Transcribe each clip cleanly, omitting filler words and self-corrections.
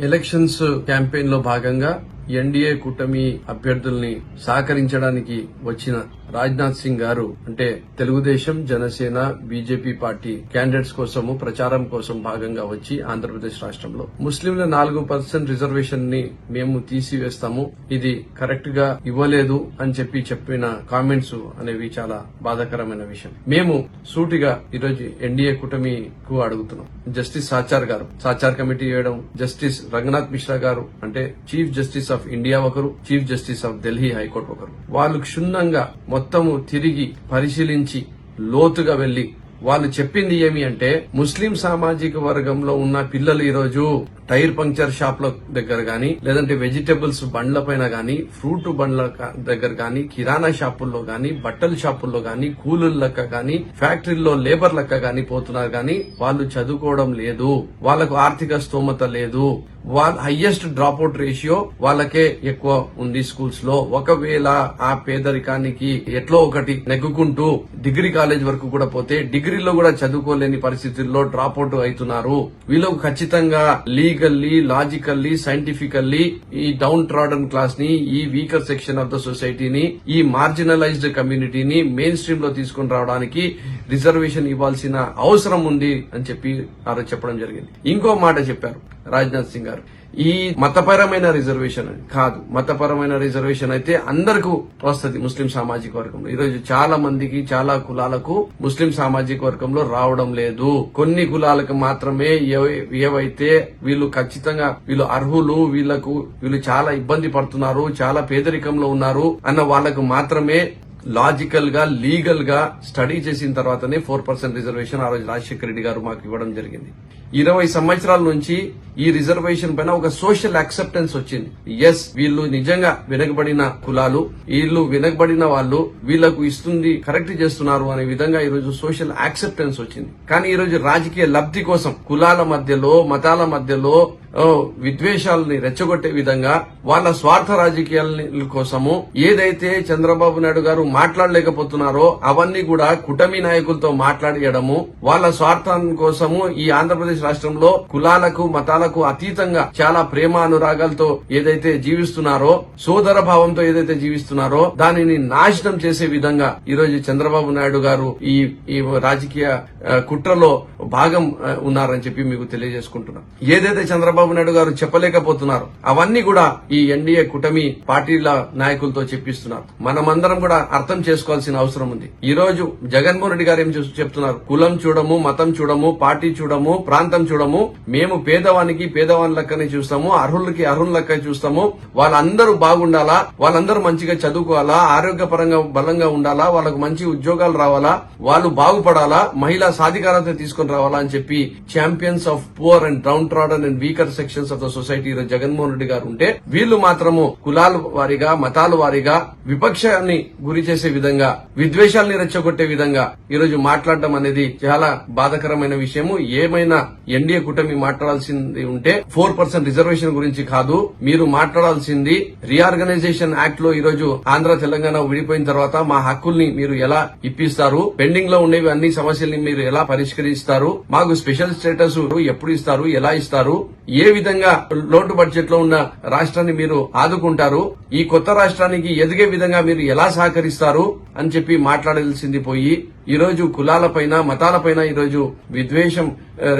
Elections campaign లో భాగంగా NDA కూటమి అభ్యర్థుల్ని సహకరించడానికి వచ్చిన రాజ్నాథ్ సింగ్ గారు అంటే Telugu Desam, Janasena, BJP party candidates కోసము ప్రచారం కోసం భాగంగా వచ్చి ఆంధ్రప్రదేశ్ రాష్ట్రంలో ముస్లింల 4% రిజర్వేషన్ ని మేము తీసివేస్తాము, ఇది కరెక్ట్ గా ఇవ్వలేదు అని చెప్పిన కామెంట్స్ అనేవి చాలా బాధాకరమైన విషయం. మేము సూటిగా ఈరోజు ఎన్డీఏ కూటమికు అడుగుతున్నాం. జస్టిస్ సాచార్ కమిటీ వేయడం, జస్టిస్ రంగనాథ్ మిశ్రా గారు అంటే చీఫ్ జస్టిస్ ఆఫ్ ఇండియా ఒకరు, chief justice of Delhi high court ఒకరు, వాళ్ళు క్షుణ్ణంగా మొత్తము తిరిగి పరిశీలించి లోతుగా వెళ్లి వాళ్ళు చెప్పింది ఏమి అంటే ముస్లిం సామాజిక వర్గంలో ఉన్న పిల్లలు ఈరోజు టైర్ పంక్చర్ షాప్ల దగ్గర గాని, లేదంటే వెజిటబుల్స్ బండ్ల పైన గాని, ఫ్రూట్ బండ్ల దగ్గర గాని, కిరాణా షాపుల్లో గాని, బట్టల షాపుల్లో గాని, కూలీల లెక్క గాని, ఫ్యాక్టరీల్లో లేబర్ లెక్క గాని పోతున్నారు గాని వాళ్ళు చదువుకోవడం లేదు, వాళ్లకు ఆర్థిక స్తోమత లేదు, హైయెస్ట్ డ్రాప్ అవుట్ రేషియో వాళ్ళకే ఎక్కువ ఉంది స్కూల్స్ లో. ఒకవేళ ఆ పేదరికానికి ఎట్లో ఒకటి నెగ్గుకుంటూ డిగ్రీ కాలేజ్ వరకు కూడా పోతే డిగ్రీలో కూడా చదువుకోలేని పరిస్థితుల్లో డ్రాప్ అవుట్ అవుతున్నారు. వీళ్ళకు ఖచ్చితంగా లీగల్లీ, లాజికల్లీ, సైంటిఫికల్లీ ఈ డౌన్ ట్రాడన్ క్లాస్ ని, ఈ వీకర్ సెక్షన్ ఆఫ్ ద సొసైటీని, ఈ మార్జినలైజ్డ్ కమ్యూనిటీని మెయిన్ స్ట్రీమ్ లో తీసుకుని రావడానికి రిజర్వేషన్ ఇవ్వాల్సిన అవసరం ఉంది అని చెప్పడం జరిగింది. ఇంకో మాట చెప్పారు రాజ్నాథ్ సింగ్ గారు, ఈ మతపరమైన రిజర్వేషన్ కాదు, మతపరమైన రిజర్వేషన్ అయితే అందరికీ వస్తుంది ముస్లిం సామాజిక వర్గంలో. ఈరోజు చాలా మందికి, చాలా కులాలకు ముస్లిం సామాజిక వర్గంలో రావడం లేదు. కొన్ని కులాలకు మాత్రమే ఏవైతే వీళ్ళు ఖచ్చితంగా వీళ్ళు అర్హులు, వీళ్ళు చాలా ఇబ్బంది పడుతున్నారు, చాలా పేదరికంలో ఉన్నారు అన్న వాళ్లకు మాత్రమే లాజికల్ గా, లీగల్ గా స్టడీ చేసిన తర్వాతనే 4% రిజర్వేషన్ ఆ రోజు రాజశేఖర రెడ్డి గారు మాకు ఇవ్వడం జరిగింది. 20 సంవత్సరాల నుంచి ఈ రిజర్వేషన్ పైన ఒక సోషల్ యాక్సెప్టెన్స్ వచ్చింది. ఎస్, వీళ్ళు నిజంగా వెనకబడిన కులాలు, వీళ్ళు వెనకబడిన వాళ్ళు, వీళ్లకు ఇస్తుంది కరెక్ట్ చేస్తున్నారు అనే విధంగా ఈ రోజు సోషల్ యాక్సెప్టెన్స్ వచ్చింది. కానీ ఈ రోజు రాజకీయ లబ్ధి కోసం కులాల మధ్యలో, మతాల మధ్యలో విద్వేషాలని రెచ్చగొట్టే విధంగా వాళ్ళ స్వార్థ రాజకీయాల కోసము ఏదైతే చంద్రబాబు నాయుడు గారు మాట్లాడలేకపోతున్నారో అవన్నీ కూడా కూటమి నాయకులతో మాట్లాడేయడము, వాళ్ళ స్వార్థం కోసము ఈ ఆంధ్రప్రదేశ్ రాష్ట్రంలో కులాలకు, మతాలకు అతీతంగా చాలా ప్రేమ అనురాగాలతో ఏదైతే జీవిస్తున్నారో, సోదర భావంతో ఏదైతే జీవిస్తున్నారో దానిని నాశనం చేసే విధంగా ఈరోజు చంద్రబాబు నాయుడు గారు ఈ రాజకీయ కుట్రలో భాగం ఉన్నారని చెప్పి మీకు తెలియజేసుకుంటున్నాం. ఏదైతే చంద్రబాబు నాయుడు గారు చెప్పలేకపోతున్నారు అవన్నీ కూడా ఈ ఎన్డీఏ కూటమి పార్టీల నాయకులతో చెప్పిస్తున్నారు. మనమందరం కూడా అర్థం చేసుకోవాల్సిన అవసరం ఉంది. ఈ రోజు జగన్మోహన్ రెడ్డి గారు ఏం చెప్తున్నారు, కులం చూడము, మతం చూడము, పార్టీ చూడము, ప్రాంతం చూడము, మేము పేదవానికి పేదవాని లెక్కనే చూస్తాము, అర్హులకి అర్హుల లెక్క చూస్తాము, వాళ్ళందరూ బాగుండాలా, వాళ్ళందరూ మంచిగా చదువుకోవాలా, ఆరోగ్యపరంగా బలంగా ఉండాలా, వాళ్ళకు మంచి ఉద్యోగాలు రావాలా, వాళ్ళు బాగుపడాలా, మహిళా సాధికారత తీసుకుని రావాలా అని చెప్పి champions of poor and down trodden and weaker sections of the society Jaganmohan Reddy గారు ఉంటే, వీళ్లు మాత్రము కులాల వారిగా, మతాల వారిగా విపక్షాన్ని గురి చేసే విధంగా, విద్వేషాలని రెచ్చగొట్టే విధంగా ఈరోజు మాట్లాడడం అనేది చాలా బాధాకరమైన విషయము. ఏమైనా ఎన్డీఏ కూటమి మాట్లాడాల్సింది ఉంటే 4% రిజర్వేషన్ గురించి కాదు, మీరు మాట్లాడాల్సింది రీఆర్గనైజేషన్ యాక్ట్ లో ఈరోజు ఆంధ్ర తెలంగాణ విడిపోయిన తర్వాత మా హక్కుల్ని మీరు ఎలా ఇప్పిస్తారు, పెండింగ్ లో ఉండేవి అన్ని సమస్యల్ని మీరు ఎలా పరిష్కరిస్తారు, మాకు స్పెషల్ స్టేటస్ ఎప్పుడు ఇస్తారు, ఎలా ఇస్తారు, ఏ విధంగా లోటు బడ్జెట్ లో ఉన్న రాష్ట్రాన్ని మీరు ఆదుకుంటారు, ఈ కొత్త రాష్ట్రానికి ఎదిగే విధంగా మీరు ఎలా సహకరిస్తారు అని చెప్పి మాట్లాడాల్సింది పోయి ఈరోజు కులాలపైన, మతాలపైన ఈరోజు విద్వేషం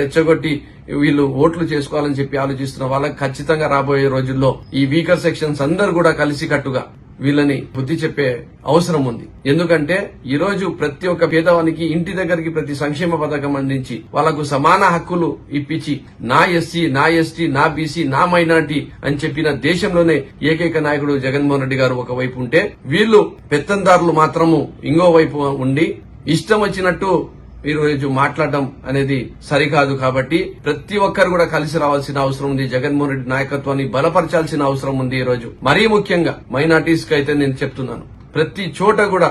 రెచ్చగొట్టి వీళ్ళు ఓట్లు చేసుకోవాలని చెప్పి ఆలోచిస్తున్న వాళ్ళకి ఖచ్చితంగా రాబోయే రోజుల్లో ఈ వీకర్ సెక్షన్స్ అందరూ కూడా కలిసికట్టుగా వీళ్ళని బుద్ధి చెప్పే అవసరం ఉంది. ఎందుకంటే ఈ రోజు ప్రతి ఒక్క పేదవానికి ఇంటి దగ్గరికి ప్రతి సంక్షేమ పథకం అందించి వాళ్లకు సమాన హక్కులు ఇప్పించి నా ఎస్సీ, నా ఎస్టీ, నా బీసీ, నా మైనార్టీ అని చెప్పిన దేశంలోనే ఏకైక నాయకుడు జగన్మోహన్ రెడ్డి గారు ఒకవైపు ఉంటే, వీళ్ళు పెత్తందారులు మాత్రము ఇంకో వైపు ఉండి ఇష్టం వచ్చినట్టు ఈ రోజు మాట్లాడడం అనేది సరికాదు. కాబట్టి ప్రతి ఒక్కరు కూడా కలిసి రావాల్సిన అవసరం ఉంది. జగన్మోహన్ రెడ్డి నాయకత్వాన్ని బలపరచాల్సిన అవసరం ఉంది. ఈ రోజు మరీ ముఖ్యంగా మైనార్టీస్ కి అయితే నేను చెప్తున్నాను, ప్రతి చోట కూడా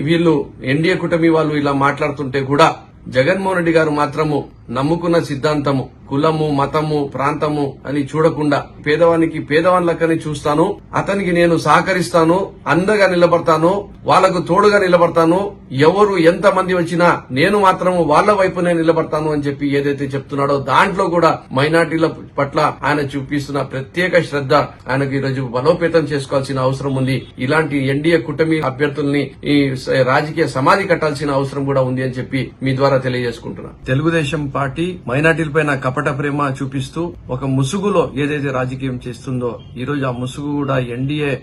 వీళ్ళు ఎన్డీఏ కూటమి వాళ్ళు ఇలా మాట్లాడుతుంటే కూడా జగన్మోహన్ రెడ్డి గారు మాత్రము నమ్ముకున్న సిద్ధాంతము కులము మతము ప్రాంతము అని చూడకుండా పేదవానికి పేదవాళ్ళకని చూస్తాను, అతనికి నేను సహకరిస్తాను, అండగా నిలబడతాను, వాళ్లకు తోడుగా నిలబడతాను, ఎవరు ఎంత మంది వచ్చినా నేను మాత్రము వాళ్ల వైపునే నిలబడతాను అని చెప్పి ఏదైతే చెప్తున్నాడో దాంట్లో కూడా మైనార్టీల పట్ల ఆయన చూపిస్తున్న ప్రత్యేక శ్రద్ధ ఆయనకు ఈరోజు బలోపేతం చేసుకోవాల్సిన అవసరం ఉంది. ఇలాంటి ఎన్డీఏ కూటమి అభ్యర్థుల్ని ఈ రాజకీయ సమాధి కట్టాల్సిన అవసరం కూడా ఉంది అని చెప్పి మీ ద్వారా తెలియజేసుకుంటున్నా. తెలుగుదేశం పార్టీ మైనార్టీలపైన కపట ప్రేమ చూపిస్తూ ఒక ముసుగులో ఏదైతే రాజకీయం చేస్తుందో ఈరోజు ఆ ముసుగు కూడా ఎన్డీఏ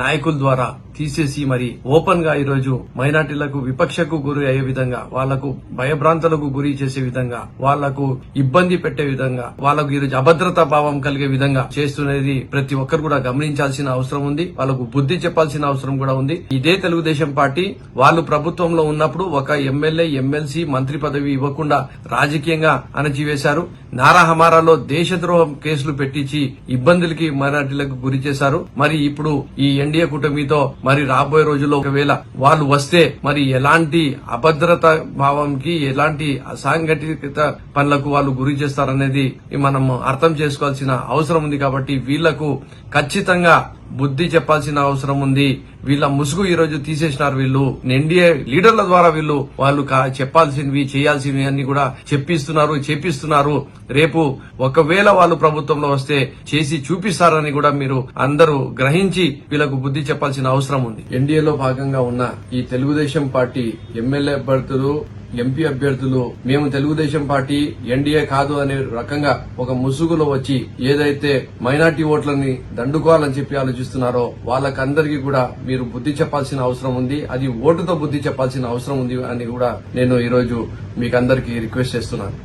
నాయకుల ద్వారా తీసేసి మరి ఓపెన్ గా ఈరోజు మైనార్టీలకు విపక్షకు గురి అయ్యే విధంగా, వాళ్లకు భయభ్రాంతులకు గురి చేసే విధంగా, వాళ్లకు ఇబ్బంది పెట్టే విధంగా, వాళ్లకు ఈరోజు అభద్రతా భావం కలిగే విధంగా చేస్తున్నది ప్రతి ఒక్కరు కూడా గమనించాల్సిన అవసరం ఉంది. వాళ్లకు బుద్ధి చెప్పాల్సిన అవసరం కూడా ఉంది. ఇదే తెలుగుదేశం పార్టీ వాళ్ళు ప్రభుత్వంలో ఉన్నప్పుడు ఒక ఎమ్మెల్యే ఎమ్మెల్సీ మంత్రి పదవి ఇవ్వకుండా రాజకీయంగా అణచివేశారు. నారాహమారాలో దేశద్రోహం కేసులు పెట్టించి ఇబ్బందులకి మైనార్టీలకు గురి చేశారు. మరి ఇప్పుడు ఈ ఎన్డీఏ కూటమితో మరి రాబోయే రోజుల్లో ఒకవేళ వాళ్ళు వస్తే మరి ఎలాంటి అభద్రత భావంకి ఎలాంటి అసాంఘటిత పనులకు వాళ్ళు గురి చేస్తారనేది మనం అర్థం చేసుకోవాల్సిన అవసరం ఉంది. కాబట్టి వీళ్లకు ఖచ్చితంగా బుద్ధి చెప్పాల్సిన అవసరం ఉంది. వీళ్ళ ముసుగు ఈ రోజు తీసేసినారు. వీళ్ళు ఎన్డీఏ లీడర్ల ద్వారా వాళ్ళు చెప్పాల్సినవి చేయాల్సినవి అన్ని కూడా చేపిస్తున్నారు. రేపు ఒకవేళ వాళ్ళు ప్రభుత్వంలో వస్తే చేసి చూపిస్తారని కూడా మీరు అందరూ గ్రహించి వీళ్ళకు బుద్ధి చెప్పాల్సిన అవసరం ఉంది. ఎన్డీఏలో భాగంగా ఉన్న ఈ తెలుగుదేశం పార్టీ ఎమ్మెల్యే అభ్యర్థులు ఎంపీ అభ్యర్థులు మేము తెలుగుదేశం పార్టీ ఎన్డీఏ కాదు అనే రకంగా ఒక ముసుగులో వచ్చి ఏదైతే మైనార్టీ ఓట్లని దండుకోవాలని చెప్పి ఆలోచిస్తున్నారో వాళ్ళకందరికీ కూడా మీరు బుద్ధి చెప్పాల్సిన అవసరం ఉంది. అది ఓటుతో బుద్ధి చెప్పాల్సిన అవసరం ఉంది అని కూడా నేను ఈరోజు మీకందరికీ రిక్వెస్ట్ చేస్తున్నాను.